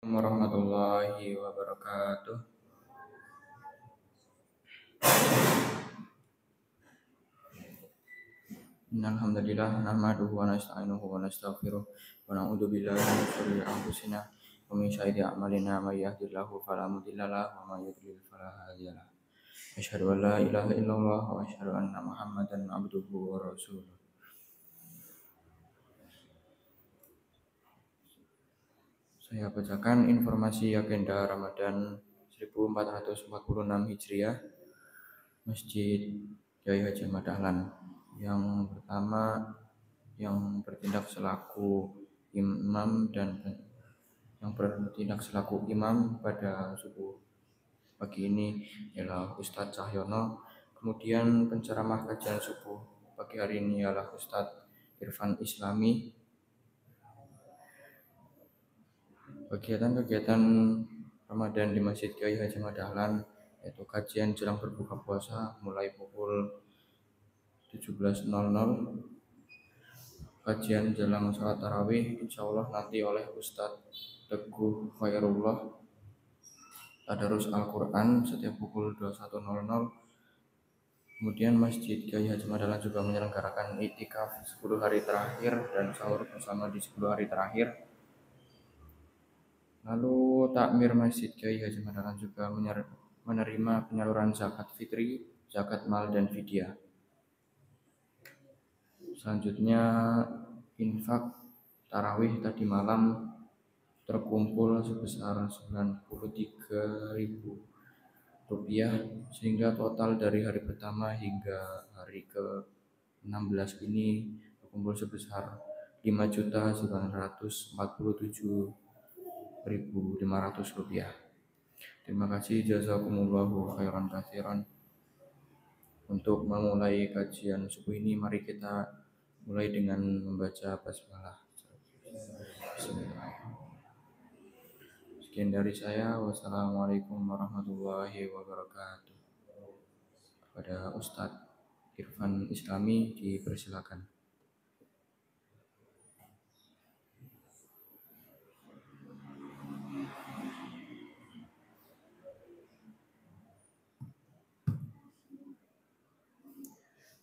Warahmatullahi wabarakatuh. Innal hamdalillah nahmaduhu wa nasta'inuhu wa nastaghfiruh wa na'udzu billahi min shururi anfusina wa min sayyiati a'malina may yahdihillahu fala mudilla lahu wa may yudlil fala hadiya lahu. Asyhadu an la ilaha illallah wa asyhadu anna Muhammadan abduhu wa rasuluh. Saya bacakan informasi agenda Ramadan 1446 Hijriah Masjid Kiai Haji Ahmad Dahlan. Yang pertama, yang bertindak selaku imam pada subuh pagi ini ialah Ustadz Cahyono. Kemudian penceramah kajian subuh pagi hari ini ialah Ustadz Irfan Islami. Kegiatan-kegiatan Ramadan di Masjid Kiai Haji Ahmad Dahlan yaitu kajian jelang berbuka puasa mulai pukul 17.00, kajian jelang sholat tarawih insya Allah nanti oleh Ustadz Teguh Khairullah, tadarus Al-Quran setiap pukul 21.00. Kemudian Masjid Kiai Haji Ahmad Dahlan juga menyelenggarakan iktikaf 10 hari terakhir dan sahur bersama di 10 hari terakhir. Lalu takmir Masjid Kiai Haji Ahmad Dahlan juga menerima penyaluran zakat fitri, zakat mal dan fidyah. Selanjutnya infak tarawih tadi malam terkumpul sebesar Rp93.000 sehingga total dari hari pertama hingga hari ke-16 ini terkumpul sebesar Rp5.947.500. Terima kasih, jazakumullahu khairan katsiran. Untuk memulai kajian subuh ini, mari kita mulai dengan membaca basmalah. Sekian dari saya. Wassalamualaikum warahmatullahi wabarakatuh. Kepada Ustadz Irfan Islami dipersilakan.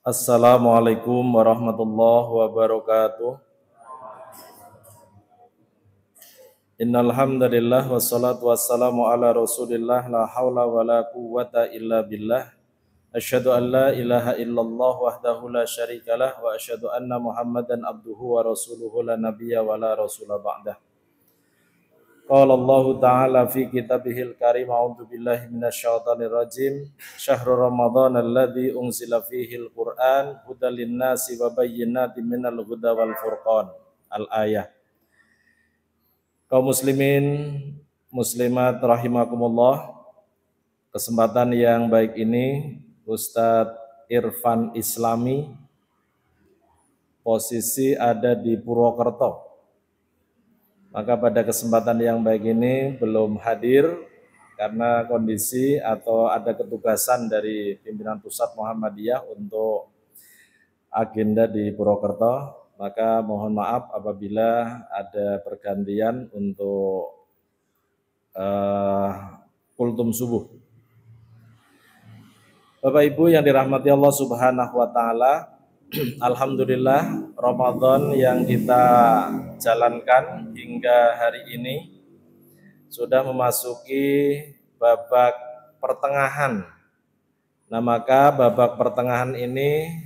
Assalamualaikum warahmatullahi wabarakatuh. Innal hamdalillah wassalatu wassalamu ala Rasulillah la haula wala quwwata illa billah. Asyhadu an la ilaha illallah wahdahu la syarikalah wa asyhadu anna Muhammadan abduhu wa rasuluhu la nabiyya wa la rasula ba'dah. Qala Allah Ta'ala fi kitabihil karim, a'udzu billahi minasyaitonir rajim. Syahrul Ramadan alladzi unzila fihil Qur'an hudal linnasi wa bayyinatin minal huda wal furqan. Al-ayah. Kaum muslimin muslimat rahimakumullah. Kesempatan yang baik ini Ustadz Irfan Islami posisi ada di Purwokerto. Maka pada kesempatan yang baik ini belum hadir karena kondisi atau ada ketugasan dari pimpinan pusat Muhammadiyah untuk agenda di Purwokerto. Maka mohon maaf apabila ada pergantian untuk kultum subuh. Bapak Ibu yang dirahmati Allah Subhanahu wa Ta'ala, alhamdulillah Ramadan yang kita jalankan hingga hari ini sudah memasuki babak pertengahan. Nah, maka babak pertengahan ini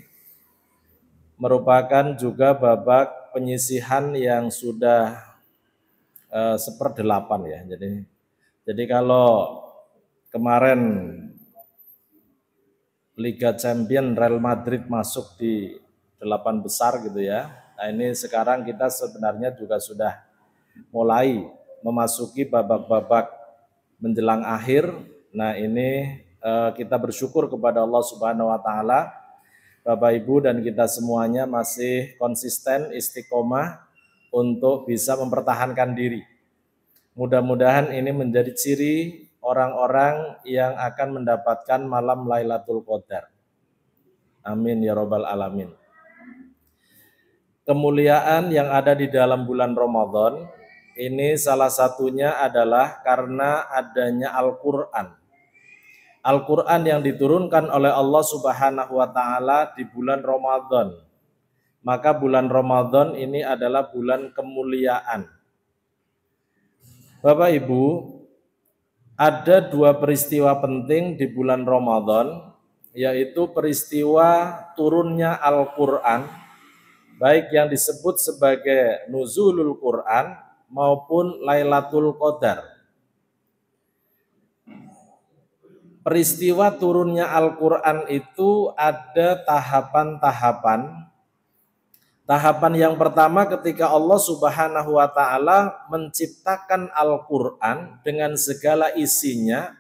merupakan juga babak penyisihan yang sudah 1/8 ya. Jadi kalau kemarin Liga Champion Real Madrid masuk di 8 besar gitu ya. Nah, ini sekarang kita sebenarnya juga sudah mulai memasuki babak-babak menjelang akhir. Nah, ini kita bersyukur kepada Allah Subhanahu wa Ta'ala. Bapak Ibu dan kita semuanya masih konsisten istiqomah untuk bisa mempertahankan diri. Mudah-mudahan ini menjadi ciri orang-orang yang akan mendapatkan malam Lailatul Qadar. Amin ya robbal alamin. Kemuliaan yang ada di dalam bulan Ramadan Ini salah satunya adalah karena adanya Al-Quran. Al-Quran yang diturunkan oleh Allah Subhanahu wa Ta'ala di bulan Ramadan. Maka bulan Ramadan ini adalah bulan kemuliaan. Bapak Ibu, ada dua peristiwa penting di bulan Ramadan, yaitu peristiwa turunnya Al-Quran, baik yang disebut sebagai Nuzulul Quran maupun Lailatul Qadar. Peristiwa turunnya Al-Quran itu ada tahapan-tahapan. Tahapan yang pertama ketika Allah Subhanahu wa Ta'ala menciptakan Al-Quran dengan segala isinya,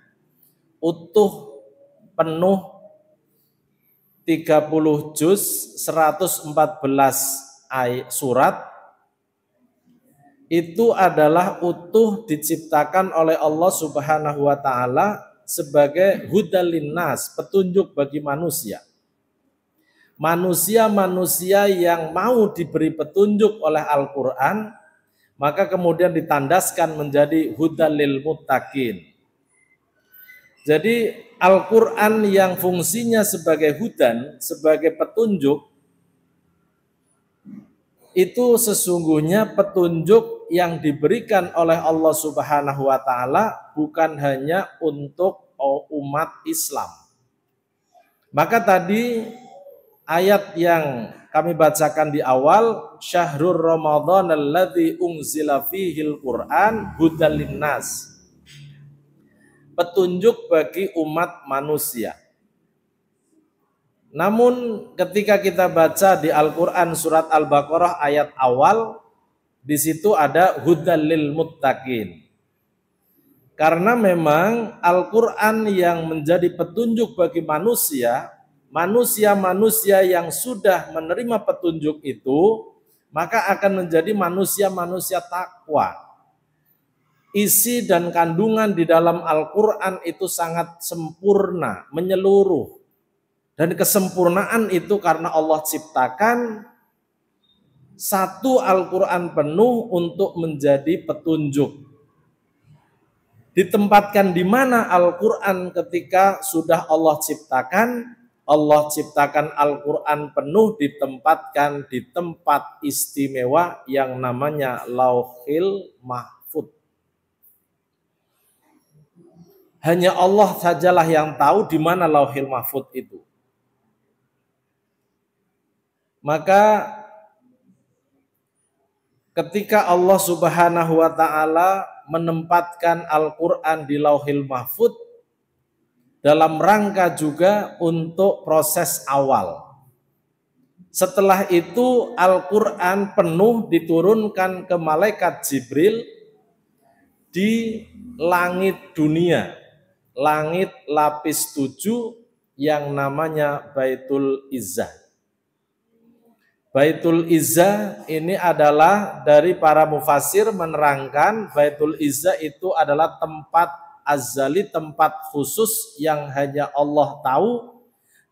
utuh, penuh, 30 juz, 114 surat, itu adalah utuh diciptakan oleh Allah Subhanahu wa Ta'ala sebagai hudal linnas, petunjuk bagi manusia. Manusia-manusia yang mau diberi petunjuk oleh Al-Quran, maka kemudian ditandaskan menjadi hudal lil muttaqin. Jadi Al-Quran yang fungsinya sebagai hudan, sebagai petunjuk, itu sesungguhnya petunjuk yang diberikan oleh Allah Subhanahu wa Ta'ala bukan hanya untuk umat Islam. Maka tadi ayat yang kami bacakan di awal, syahrul Ramadan alladzi unzila fihil Qur'an hudal linnas, petunjuk bagi umat manusia. Namun ketika kita baca di Al-Quran surat Al-Baqarah ayat awal, di situ ada hudal lil muttaqin. Karena memang Al-Quran yang menjadi petunjuk bagi manusia, manusia-manusia yang sudah menerima petunjuk itu, maka akan menjadi manusia-manusia takwa. Isi dan kandungan di dalam Al-Quran itu sangat sempurna, menyeluruh. Dan kesempurnaan itu karena Allah ciptakan satu Al-Quran penuh untuk menjadi petunjuk. Ditempatkan di mana Al-Quran ketika sudah Allah ciptakan? Allah ciptakan Al-Quran penuh ditempatkan di tempat istimewa yang namanya Lauhil Mahfud. Hanya Allah sajalah yang tahu di mana Lauhil Mahfud itu. Maka ketika Allah Subhanahu wa Ta'ala menempatkan Al-Quran di Lauhil Mahfud dalam rangka juga untuk proses awal. Setelah itu Al-Quran penuh diturunkan ke malaikat Jibril di langit dunia, langit lapis 7 yang namanya Baitul Izzah. Baitul Izzah ini adalah dari para mufassir menerangkan Baitul Izzah itu adalah tempat azali, tempat khusus yang hanya Allah tahu,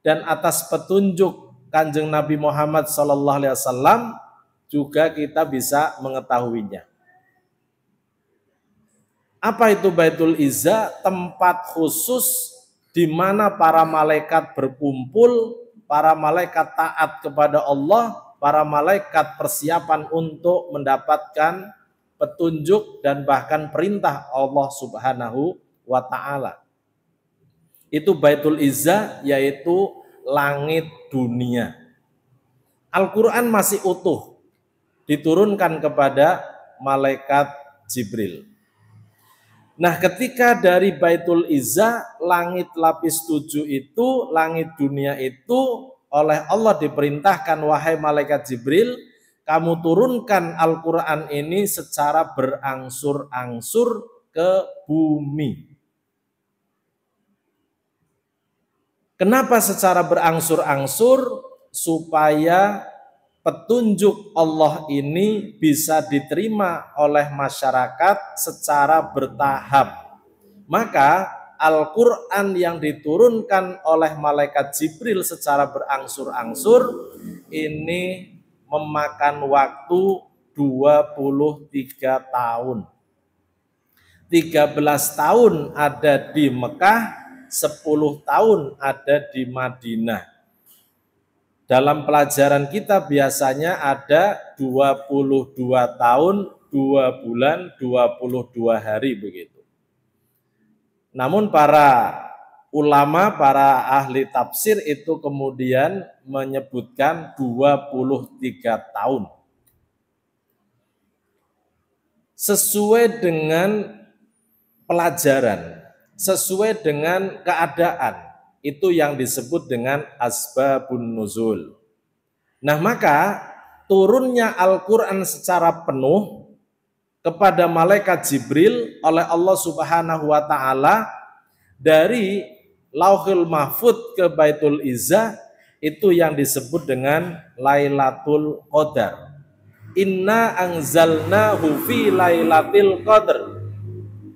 dan atas petunjuk Kanjeng Nabi Muhammad SAW juga kita bisa mengetahuinya. Apa itu Baitul Izzah? Tempat khusus di mana para malaikat berkumpul, para malaikat taat kepada Allah, para malaikat persiapan untuk mendapatkan petunjuk dan bahkan perintah Allah Subhanahu wa Ta'ala. Itu Baitul Izzah, yaitu langit dunia. Al-Quran masih utuh diturunkan kepada malaikat Jibril. Nah, ketika dari Baitul Izzah, langit lapis 7 itu, langit dunia itu oleh Allah diperintahkan, wahai malaikat Jibril, kamu turunkan Al-Quran ini secara berangsur-angsur ke bumi. Kenapa secara berangsur-angsur? Supaya petunjuk Allah ini bisa diterima oleh masyarakat secara bertahap. Maka Al-Quran yang diturunkan oleh malaikat Jibril secara berangsur-angsur ini memakan waktu 23 tahun. 13 tahun ada di Mekah, 10 tahun ada di Madinah. Dalam pelajaran kita biasanya ada 22 tahun, 2 bulan, 22 hari begitu. Namun para ulama, para ahli tafsir itu kemudian menyebutkan 23 tahun. Sesuai dengan pelajaran, sesuai dengan keadaan, itu yang disebut dengan asbabun nuzul. Nah, maka turunnya Al-Quran secara penuh kepada malaikat Jibril oleh Allah Subhanahu wa Ta'ala dari Lauhul Mahfud ke Baitul Izzah, itu yang disebut dengan Lailatul Qadar. Inna anzalnahu fi Lailatul Qadar.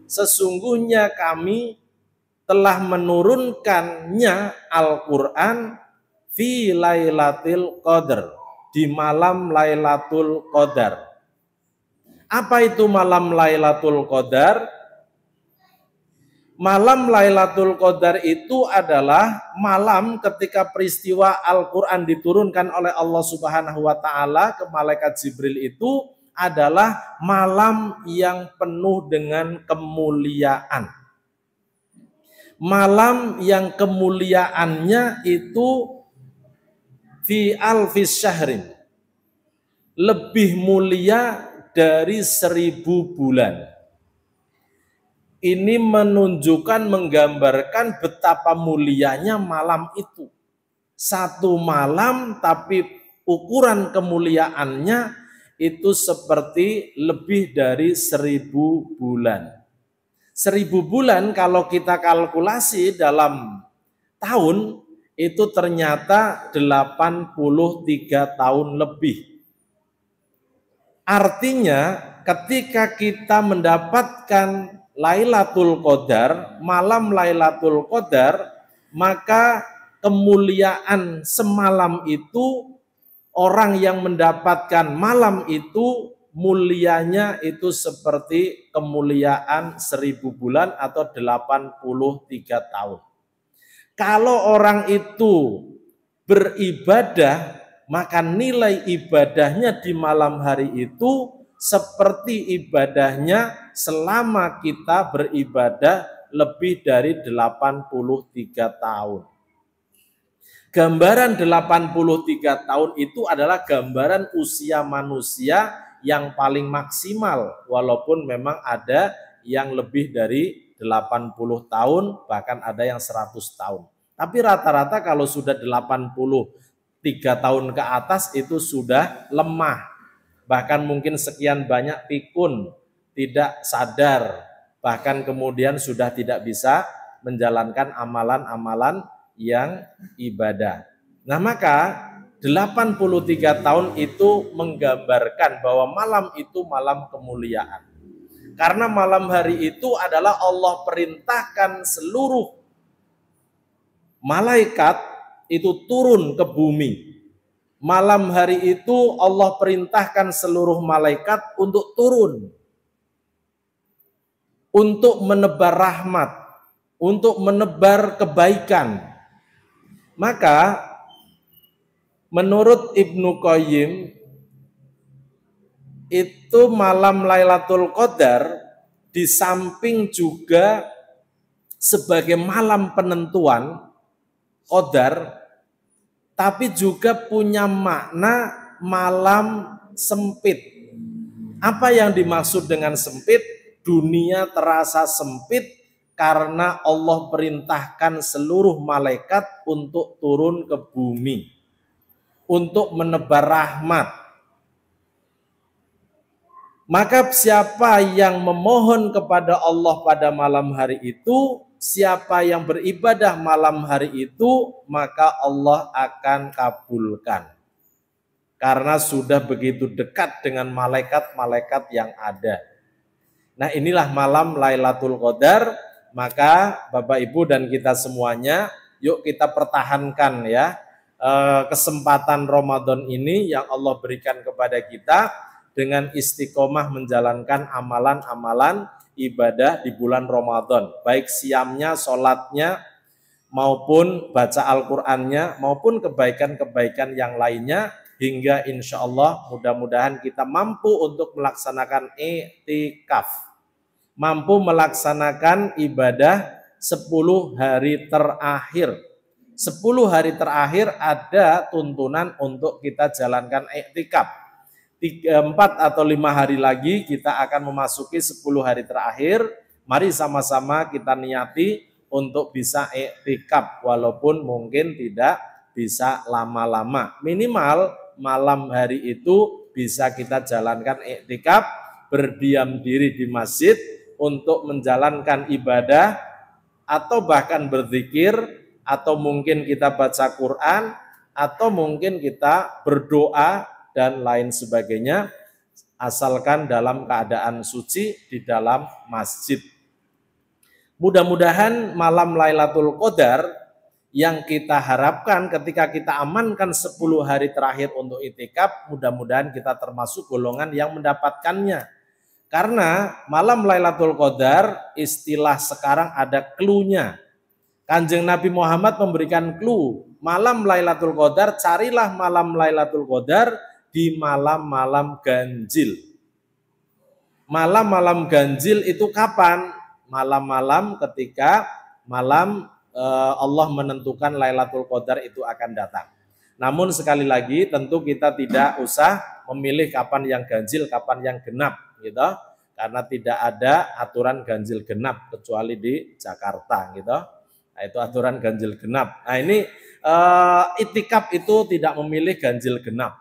Sesungguhnya kami telah menurunkannya Al-Quran fi Lailatul Qadar, di malam Lailatul Qadar. Apa itu malam Lailatul Qadar? Malam Lailatul Qadar itu adalah malam ketika peristiwa Al-Quran diturunkan oleh Allah Subhanahu wa Ta'ala ke malaikat Jibril, itu adalah malam yang penuh dengan kemuliaan. Malam yang kemuliaannya itu fi alfis syahrin, lebih mulia dari 1000 bulan. Ini menunjukkan, menggambarkan betapa mulianya malam itu. Satu malam tapi ukuran kemuliaannya itu seperti lebih dari 1000 bulan. 1000 bulan kalau kita kalkulasi dalam tahun itu ternyata 83 tahun lebih. Artinya ketika kita mendapatkan Lailatul Qadar, malam Lailatul Qadar, maka kemuliaan semalam itu, orang yang mendapatkan malam itu mulianya itu seperti kemuliaan 1000 bulan atau 83 tahun. Kalau orang itu beribadah, maka nilai ibadahnya di malam hari itu seperti ibadahnya selama kita beribadah lebih dari 83 tahun. Gambaran 83 tahun itu adalah gambaran usia manusia yang paling maksimal, walaupun memang ada yang lebih dari 80 tahun, bahkan ada yang 100 tahun. Tapi rata-rata kalau sudah 83 tahun ke atas itu sudah lemah. Bahkan mungkin sekian banyak pikun, tidak sadar, bahkan kemudian sudah tidak bisa menjalankan amalan-amalan yang ibadah. Nah, maka 83 tahun itu menggambarkan bahwa malam itu malam kemuliaan. Karena malam hari itu adalah Allah perintahkan seluruh malaikat itu turun ke bumi. Malam hari itu Allah perintahkan seluruh malaikat untuk turun, untuk menebar rahmat, untuk menebar kebaikan. Maka menurut Ibnu Qayyim, itu malam Lailatul Qadar di samping juga sebagai malam penentuan Qadar, tapi juga punya makna malam sempit. Apa yang dimaksud dengan sempit? Dunia terasa sempit karena Allah perintahkan seluruh malaikat untuk turun ke bumi, untuk menebar rahmat. Maka siapa yang memohon kepada Allah pada malam hari itu, siapa yang beribadah malam hari itu, maka Allah akan kabulkan. Karena sudah begitu dekat dengan malaikat-malaikat yang ada. Nah, inilah malam Lailatul Qadar. Maka Bapak Ibu dan kita semuanya, yuk kita pertahankan ya kesempatan Ramadan ini yang Allah berikan kepada kita dengan istiqomah menjalankan amalan-amalan ibadah di bulan Ramadan, baik siamnya, sholatnya, maupun baca Al-Qur'annya, maupun kebaikan-kebaikan yang lainnya, hingga insya Allah mudah-mudahan kita mampu untuk melaksanakan i'tikaf, mampu melaksanakan ibadah 10 hari terakhir. 10 hari terakhir ada tuntunan untuk kita jalankan i'tikaf. 4 atau 5 hari lagi kita akan memasuki 10 hari terakhir. Mari sama-sama kita niati untuk bisa i'tikaf, walaupun mungkin tidak bisa lama-lama. Minimal malam hari itu bisa kita jalankan i'tikaf, berdiam diri di masjid untuk menjalankan ibadah, atau bahkan berzikir, atau mungkin kita baca Quran, atau mungkin kita berdoa dan lain sebagainya, asalkan dalam keadaan suci di dalam masjid. Mudah-mudahan malam Lailatul Qadar yang kita harapkan ketika kita amankan 10 hari terakhir untuk i'tikaf, mudah-mudahan kita termasuk golongan yang mendapatkannya. Karena malam Lailatul Qadar istilah sekarang ada clue-nya. Kanjeng Nabi Muhammad memberikan clue, malam Lailatul Qadar, carilah malam Lailatul Qadar di malam-malam ganjil. Malam-malam ganjil itu kapan? Malam-malam ketika malam Allah menentukan Lailatul Qadar itu akan datang. Namun sekali lagi tentu kita tidak usah memilih kapan yang ganjil, kapan yang genap, gitu. Karena tidak ada aturan ganjil genap kecuali di Jakarta, gitu. Nah, itu aturan ganjil genap. Nah, ini i'tikaf itu tidak memilih ganjil genap.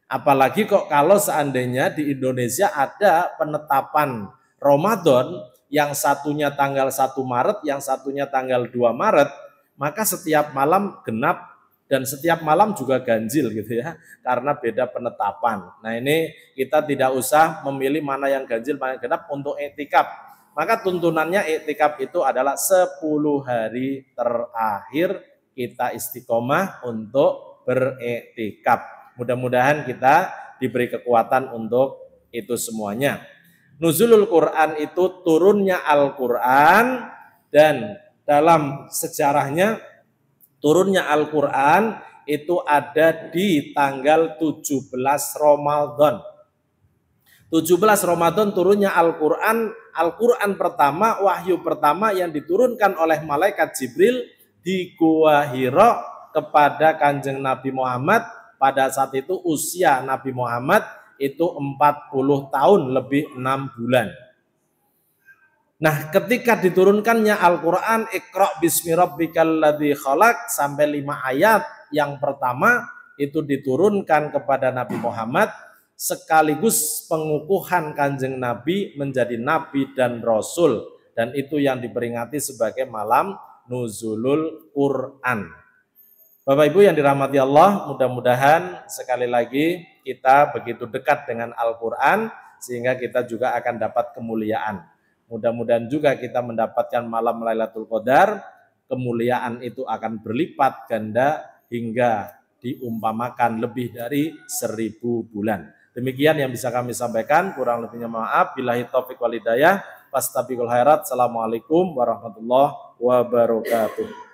Apalagi kok kalau seandainya di Indonesia ada penetapan Ramadan yang satunya tanggal 1 Maret, yang satunya tanggal 2 Maret, maka setiap malam genap dan setiap malam juga ganjil gitu ya, karena beda penetapan. Nah, ini kita tidak usah memilih mana yang ganjil, mana yang genap untuk i'tikaf. Maka tuntunannya i'tikaf itu adalah 10 hari terakhir kita istiqomah untuk beriktikaf. Mudah-mudahan kita diberi kekuatan untuk itu semuanya. Nuzulul Quran itu turunnya Al-Quran, dan dalam sejarahnya turunnya Al-Quran itu ada di tanggal 17 Ramadan. 17 Ramadan turunnya Al-Quran. Al-Quran pertama, wahyu pertama yang diturunkan oleh malaikat Jibril di Gua Hira kepada Kanjeng Nabi Muhammad. Pada saat itu usia Nabi Muhammad itu 40 tahun lebih 6 bulan. Nah, ketika diturunkannya Al-Quran, Iqra' bismi rabbikal ladzi khalaq, sampai 5 ayat yang pertama itu diturunkan kepada Nabi Muhammad sekaligus pengukuhan Kanjeng Nabi menjadi Nabi dan Rasul, dan itu yang diperingati sebagai malam Nuzulul Quran. Bapak Ibu yang dirahmati Allah, mudah-mudahan sekali lagi kita begitu dekat dengan Al-Quran sehingga kita juga akan dapat kemuliaan. Mudah-mudahan juga kita mendapatkan malam Lailatul Qadar, kemuliaan itu akan berlipat ganda hingga diumpamakan lebih dari 1000 bulan. Demikian yang bisa kami sampaikan, kurang lebihnya maaf. Billahi taufiq wal hidayah. Fastabiqul khairat. Assalamualaikum warahmatullahi wabarakatuh.